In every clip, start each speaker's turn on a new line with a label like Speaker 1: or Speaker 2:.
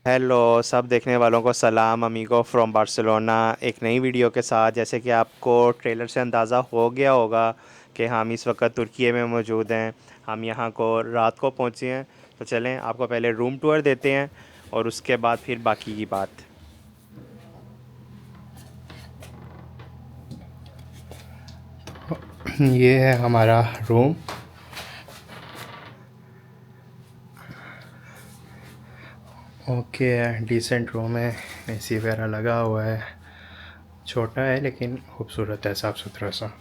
Speaker 1: Hello सब देखने वालों को सलाम अमीगो फ्रॉम बार्सिलोना। एक नई वीडियो के साथ, जैसे कि आपको ट्रेलर से अंदाज़ा हो गया होगा कि हम इस वक्त तुर्की में मौजूद हैं। हम यहाँ को रात को पहुँचे हैं, तो चलें आपको पहले रूम टूर देते हैं और उसके बाद फिर बाकी की बात।
Speaker 2: ये है हमारा रूम। ओके है, डिसेंट रूम है, एसी वगैरह लगा हुआ है। छोटा है लेकिन खूबसूरत है, साफ़ सुथरा सा।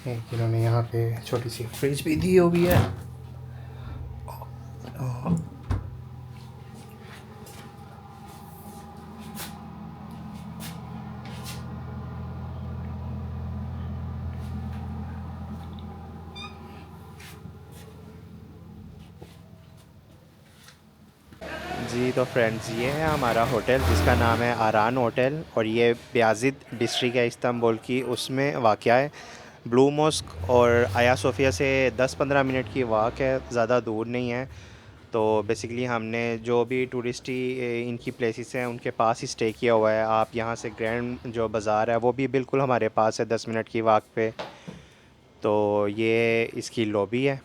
Speaker 2: एक इन्होंने यहाँ पे छोटी सी फ्रिज भी दी हुई है।
Speaker 1: जी तो फ्रेंड्स, ये है हमारा होटल जिसका नाम है आरान होटल, और ये ब्याजिद डिस्ट्रिक्ट है इस्तांबुल की, उसमें वाक़या है। ब्लू मॉस्क और आया सोफिया से 10-15 मिनट की वॉक है, ज़्यादा दूर नहीं है। तो बेसिकली हमने जो भी टूरिस्टी इनकी प्लेसेस हैं उनके पास ही स्टे किया हुआ है। आप यहाँ से ग्रैंड जो बाज़ार है वो भी बिल्कुल हमारे पास है, 10 मिनट की वॉक पे। तो ये इसकी लॉबी है।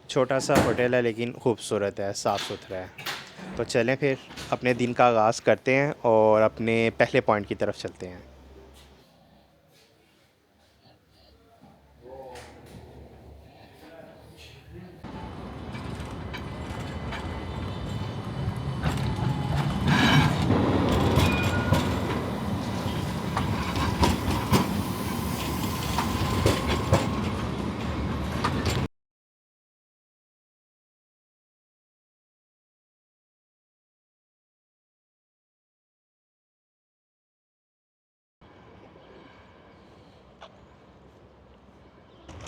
Speaker 1: छोटा सा होटल है लेकिन खूबसूरत है, साफ़ सुथरा है। तो चलें फिर अपने दिन का आगाज़ करते हैं और अपने पहले पॉइंट की तरफ चलते हैं।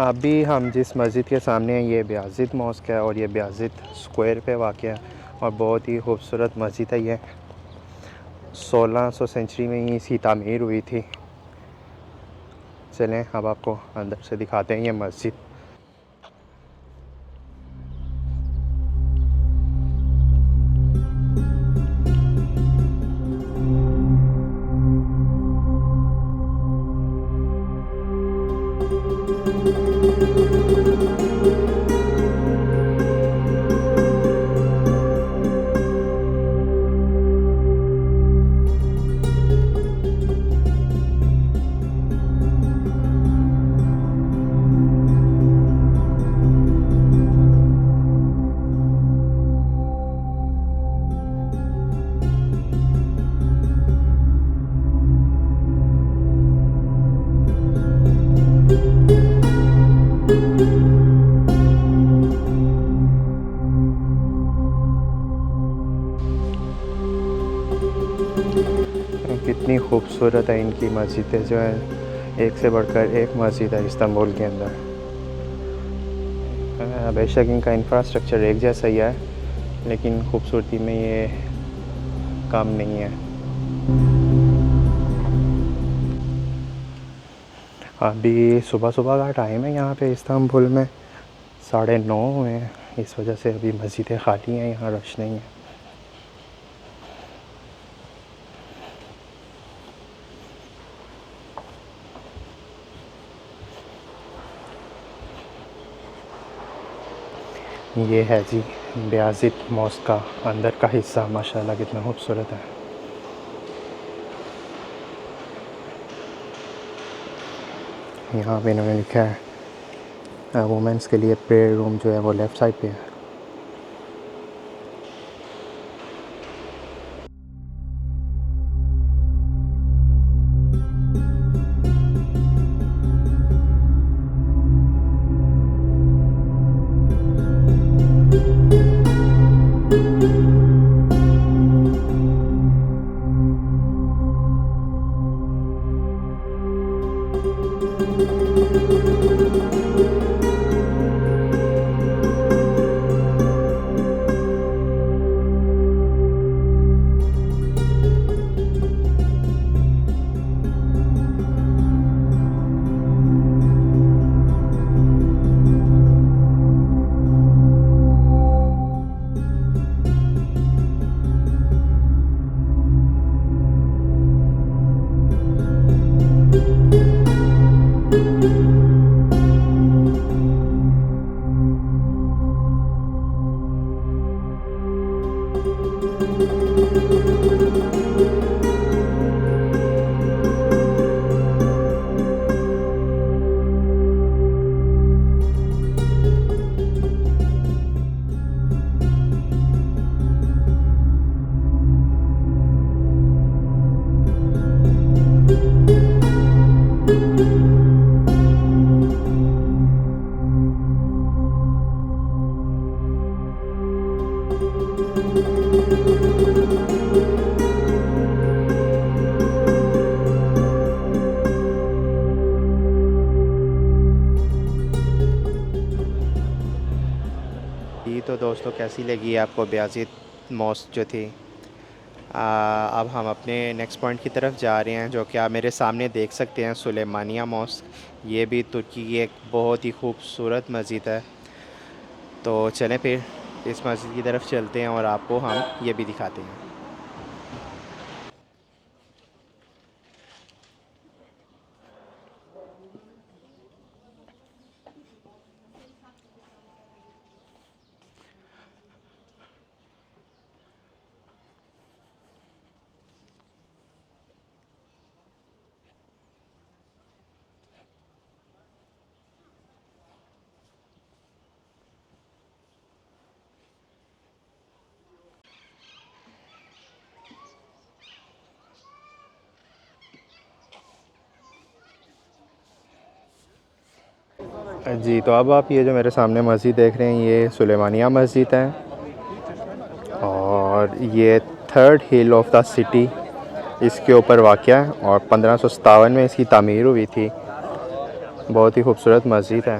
Speaker 1: अभी हम जिस मस्जिद के सामने हैं ये ब्याजिद मॉस्क है, और ये ब्याजिद स्क्वायर पे वाक़ है, और बहुत ही खूबसूरत मस्जिद है ये। 1600 सेंचुरी में ही इसकी तामीर हुई थी। चलें अब आपको अंदर से दिखाते हैं ये मस्जिद। कितनी खूबसूरत है इनकी मस्जिदें जो है, एक से बढ़कर एक मस्जिद है इस्तांबुल के अंदर। बेशक इनका इंफ्रास्ट्रक्चर एक जैसा ही है, लेकिन खूबसूरती में ये कम नहीं है। अभी सुबह सुबह का टाइम है यहाँ पे इस्तांबुल में, 9:30 हुए हैं। इस वजह से अभी मस्जिदें खाली हैं, यहाँ रश नहीं है।
Speaker 2: ये है जी बेयाज़िद मॉस्क का अंदर का हिस्सा, माशाल्लाह कितना खूबसूरत है। यहाँ पे इन्होंने लिखा है वुमेंस के लिए प्रेयर रूम जो है वो लेफ़्ट साइड पे है।
Speaker 1: ये तो दोस्तों कैसी लगी आपको बेयाज़िद मॉस्क जो थी। अब हम अपने नेक्स्ट पॉइंट की तरफ जा रहे हैं, जो कि आप मेरे सामने देख सकते हैं, सुलेमानिया मॉस्क। ये भी तुर्की की एक बहुत ही खूबसूरत मस्जिद है। तो चलें फिर इस मस्जिद की तरफ चलते हैं और आपको हम ये भी दिखाते हैं।
Speaker 2: जी, तो अब आप ये जो मेरे सामने मस्जिद देख रहे हैं ये सुलेमानिया मस्जिद है और ये third hill of the city इसके ऊपर वाक़या है और 1557 में इसकी तामीर हुई थी। बहुत ही खूबसूरत मस्जिद है।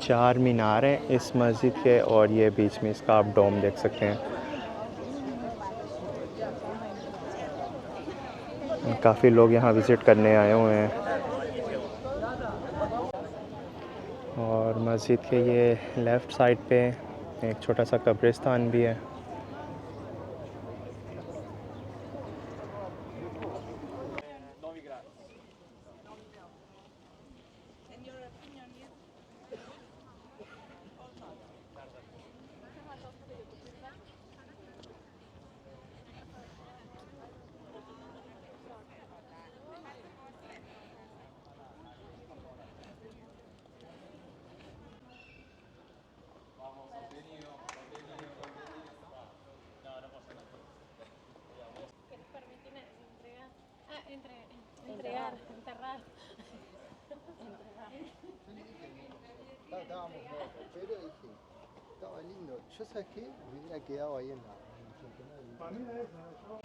Speaker 2: चार मीनार हैं इस मस्जिद के और ये बीच में इसका आप डोम देख सकते हैं। काफ़ी लोग यहाँ विज़िट करने आए हुए हैं और मस्जिद के ये लेफ़्ट साइड पे एक छोटा सा कब्रिस्तान भी है।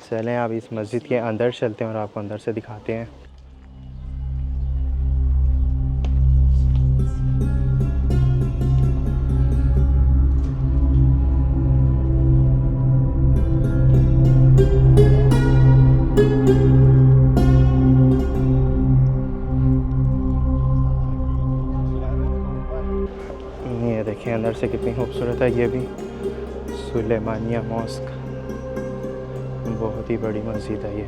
Speaker 2: चलें अब इस मस्जिद के अंदर चलते हैं और आपको अंदर से दिखाते हैं। ये देखिए अंदर से कितनी खूबसूरत है। ये भी सुलेमानिया मॉस्क बहुत ही बड़ी मस्जिद है ये।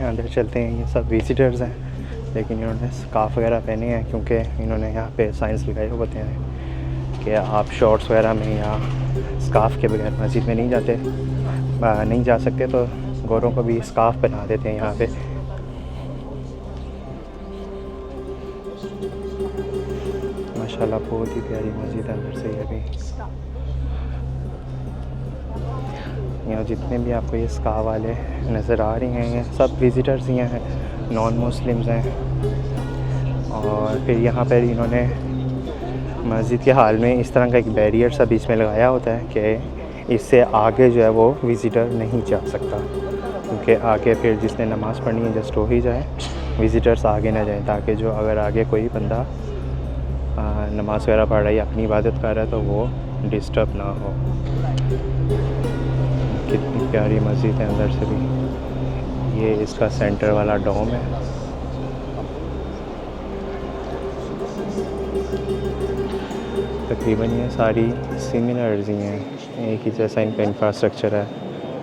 Speaker 2: अंदर चलते हैं। ये सब विजिटर्स हैं, लेकिन इन्होंने स्कार्फ वगैरह पहने हैं क्योंकि इन्होंने यहाँ पे साइंस लगाए होते हैं कि आप शॉर्ट्स वगैरह में या स्कार्फ के बगैर मस्जिद में नहीं जा सकते, तो गोरों को भी स्कार्फ पहना देते हैं यहाँ पे। माशाल्लाह बहुत ही प्यारी मस्जिद है अंदर से। ये भी यहाँ जितने भी आपको ये स्कार्फ वाले नज़र आ रहे हैं, ये सब विज़िटर्स ही हैं, नॉन मुस्लिम्स हैं। और फिर यहाँ पर इन्होंने मस्जिद के हाल में इस तरह का एक बैरियर सा बीच में लगाया होता है कि इससे आगे जो है वो विज़िटर नहीं जा सकता, क्योंकि आगे फिर जिसने नमाज़ पढ़नी है जस्ट हो ही जाए, विज़िटर्स आगे ना जाएं, ताकि जो अगर आगे कोई बंदा नमाज़ वगैरह पढ़ रहा है या अपनी इबादत कर रहा है तो वो डिस्टर्ब ना हो। कितनी प्यारी मस्जिद है अंदर से भी। ये इसका सेंटर वाला डोम है। तकरीबन ये सारी सिमिलर्स ही हैं, एक ही जैसा इनका इंफ्रास्ट्रक्चर है,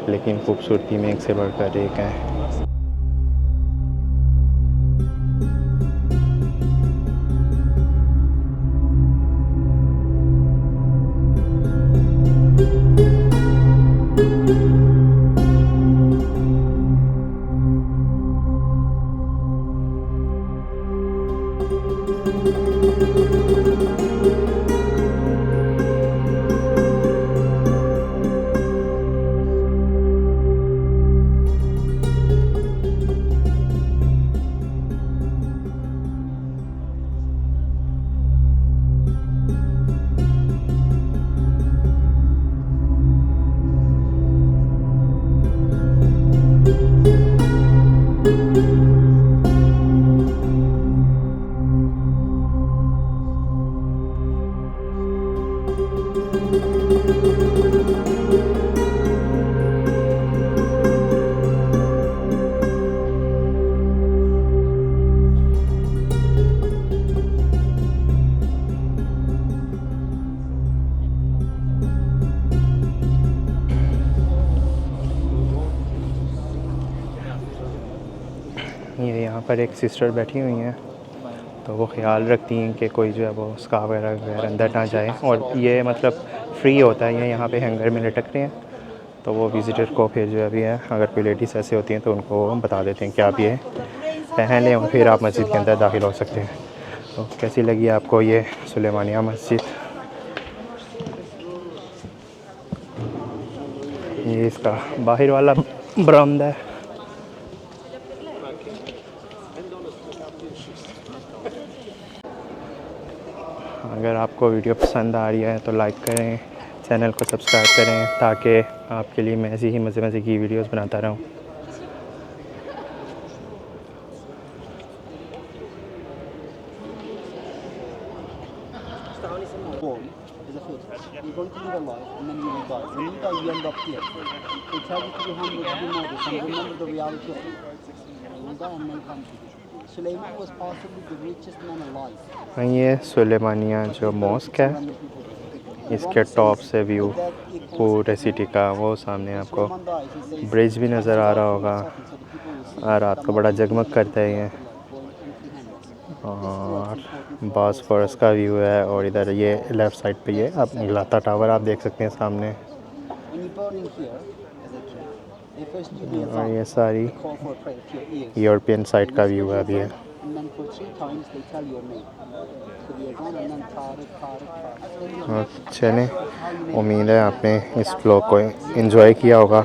Speaker 2: लेकिन खूबसूरती में एक से बढ़कर एक है। ये यहाँ पर एक सिस्टर बैठी हुई हैं, तो वो ख्याल रखती हैं कि कोई जो है वो स्कार्फ वगैरह अंदर ना जाए। और ये मतलब फ्री होता है, ये यहाँ पे हैंगर में लटक रहे हैं, तो वो विज़िटर को फिर जो अभी है, अगर कोई लेडीज़ ऐसे होती हैं तो उनको बता देते हैं कि आप ये पहन लें और फिर आप मस्जिद के अंदर दाखिल हो सकते हैं। तो कैसी लगी आपको ये सुलेमानिया मस्जिद? ये इसका बाहर वाला बरामदा है। अगर आपको वीडियो पसंद आ रही है तो लाइक करें, चैनल को सब्सक्राइब करें, ताकि आपके लिए मैं ऐसी ही मज़े की वीडियोस बनाता रहूं। ये सुलेमानिया जो मॉस्क है, इसके टॉप से व्यू पूरे सिटी का, वो सामने आपको ब्रिज भी नज़र आ रहा होगा, और रात को बड़ा जगमग करता है ये। और बॉस्फोरस का व्यू है, और इधर ये लेफ़्ट साइड पे ये आप गलाता टावर आप देख सकते हैं सामने। और ये सारी यूरोपियन साइड का व्यू है अभी है।
Speaker 3: times they tell your name. So you're going and then Tariq.
Speaker 2: और चलें, उम्मीद है आपने इस व्लॉग को एंजॉय किया होगा।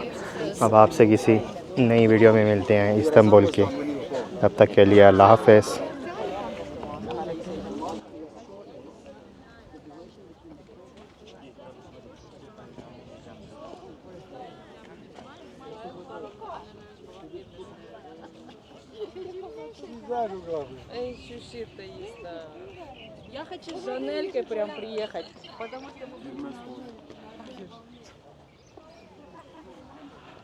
Speaker 2: अब आपसे किसी नई वीडियो में मिलते हैं इस्तांबुल के, तब तक के लिए अल्लाह हाफ़िज़।
Speaker 4: Эй, сюси-то есть, да. Я хочу с Жанелькой прям приехать, потому что